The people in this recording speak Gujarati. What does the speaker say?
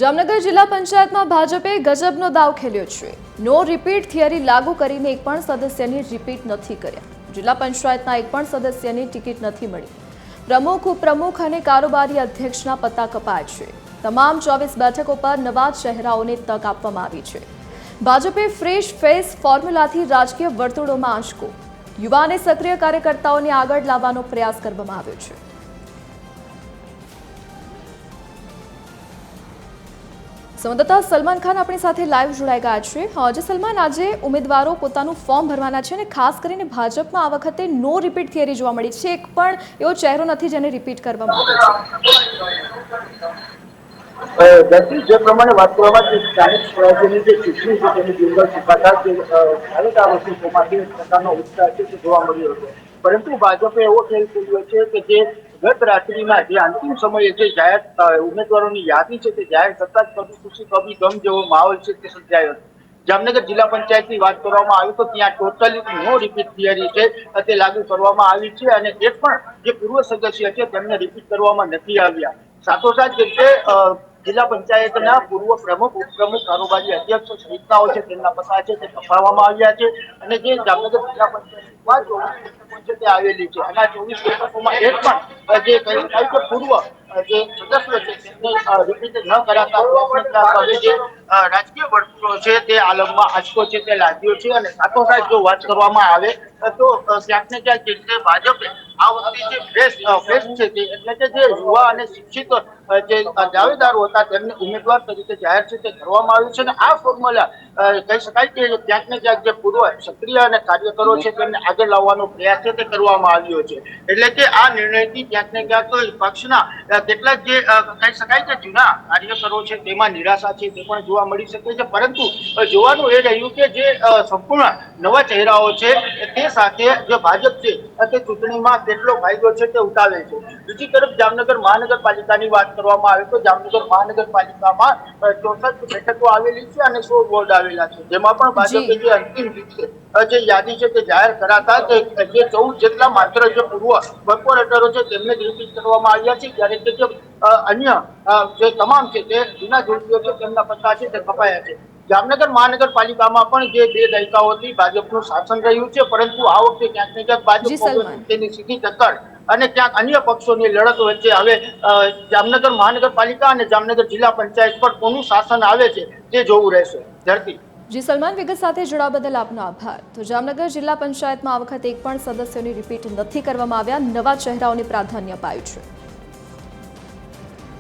જામનગર જિલ્લા પંચાયતમાં ભાજપે ગજબનો દાવ ખેલ્યો છે। નો રિપીટ થિયરી લાગુ કરીને એક પણ સદસ્યની રિપીટ નથી કર્યા। જિલ્લા પંચાયતના એક પણ સદસ્યની ટિકિટ નથી મળી। પ્રમુખ, ઉપપ્રમુખ અને કારોબારી અધ્યક્ષના પત્તા કપાયા છે। તમામ 24 બેઠકો પર નવા ચહેરાઓને તક આપવામાં આવી છે। ભાજપે ફ્રેશ ફેસ ફોર્મ્યુલાથી રાજકીય વર્તુળોમાં આંચકો, યુવા અને સક્રિય કાર્યકર્તાઓને આગળ લાવવાનો પ્રયાસ કરવામાં આવ્યો છે। સંવાદદાતા સલમાન ખાન આપણી સાથે લાઈવ જોડાઈ ગયા છે। જે સલમાન, આજે ઉમેદવારો પોતાનું ફોર્મ ભરવાના છે અને ખાસ કરીને ભાજપમાં આ વખતે નો રિપીટ થિયરી જોવા મળી છે। એક પણ એવો ચહેરો નથી જેને રિપીટ કરવામાં આવ્યો છે। જે પ્રમાણે વાત કરવામાં જે સ્થાનિક સ્વરાજ્યની જે ચૂંટણી છે તેની બિંદુ ચુકાદા જે ભારત આ વસ્તુઓમાંથી એક પ્રકારનો ઉત્સાહ છે તે જોવા મળ્યો હતો। પરંતુ ભાજપે એવો ખેલ ખેલ્યો છે કે જે ગત રાત્રિના જે અંતિમ સમયે જે જાહેર ઉમેદવારોની યાદી છે તે જાહેર થતા જ કભી ખુશી કભી ગમ જેવો માહોલ છે તે સર્જાયો હતો। જામનગર જિલ્લા પંચાયતની વાત કરવામાં આવી તો ત્યાં ટોટલી નો રિપીટ થિયરી છે તે લાગુ કરવામાં આવી છે અને એક પણ જે પૂર્વ સદસ્ય છે તેમને રિપીટ કરવામાં નથી આવ્યા। સાથોસાથ જે જિલ્લા પંચાયતના પૂર્વ પ્રમુખ, ઉપપ્રમુખ, કારોબારી અધ્યક્ષ સહિતનાઓ છે તેમના પત્તા છે તે કપાવવામાં આવ્યા છે અને જે જામનગર જિલ્લા પંચાયતમાં 24 બેઠકો છે તે આવેલી છે અને આ 24 બેઠકોમાં એક પણ જે કહી શકાય કે પૂર્વ જે સદસ્યો છે તેમને રિપીટ ન કરાતા હવે જે રાજકીય વર્તુળો છે તે આલમમાં આંચકો છે તે લાગ્યો છે અને સાથોસાથ જો વાત કરવામાં આવે તો ક્યાંક ને ક્યાંક જે ભાજપે આ વખતે જે ફેસ છે તે એટલે કે જે યુવા અને શિક્ષિત જે દાવેદારો હતા તેમને ઉમેદવાર તરીકે જાહેર છે તે કરવામાં આવ્યું છે અને આ ફોર્મ્યુલા કહી શકાય કે ક્યાંક ને ક્યાંક જે પૂર્વ સક્રિય અને કાર્યકરો છે તેમને આગળ લાવવાનો પ્રયાસ છે તે કરવામાં આવ્યો છે। એટલે કે આ નિર્ણયથી ક્યાંક ને ક્યાંક પક્ષના કેટલાક જે કહી શકાય કે જૂના કાર્યકરો છે તેમાં નિરાશા છે તે પણ જોવા મળી શકે છે। પરંતુ જોવાનું એ રહ્યું કે જે સંપૂર્ણ નવા ચહેરાઓ છે તે સાથે જે ભાજપ છે તે ચૂંટણીમાં કેટલો ફાયદો છે તે ઉઠાવે છે। બીજી તરફ જામનગર મહાનગરપાલિકાની વાત કરવામાં આવે તો જામનગર મહાનગરપાલિકામાં 64 બેઠકો આવેલી છે અને 100 વોર્ડ આવેલા છે, જેમાં પણ ભાજપે જે અંતિમ દિવસે જે યાદી છે તે જાહેર કરાતા જે 14 જેટલા માત્ર જે પૂર્વ કોર્પોરેટરો છે તેમને જ રિપીટ કરવામાં આવ્યા છે, જ્યારે કે જે અન્ય જે તમામ છે તે જૂના જોડીઓ છે તેમના પત્તા છે તે કપાયા છે। જામનગર મહાનગરપાલિકામાં પણ જે 2 દાયકાઓથી ભાજપનું શાસન રહ્યું છે, પરંતુ આ વખતે ક્યાંક ને ક્યાંક ભાજપ કોંગ્રેસ તેની સીધી ટક્કર અને ક્યાંક અન્ય પક્ષોની લડત વચ્ચે હવે જામનગર મહાનગરપાલિકા અને જામનગર જિલ્લા પંચાયત પર કોનું શાસન આવે છે તે જોવું રહેશે। ધરતી જી સલમાન, વિગત સાથે જોડાવા બદલ આપનો આભાર। તો જામનગર જિલ્લા પંચાયતમાં આ વખતે એક પણ સદસ્યોની રિપીટ નથી કરવામાં આવ્યા, નવા ચહેરાઓને પ્રાધાન્ય અપાયું છે।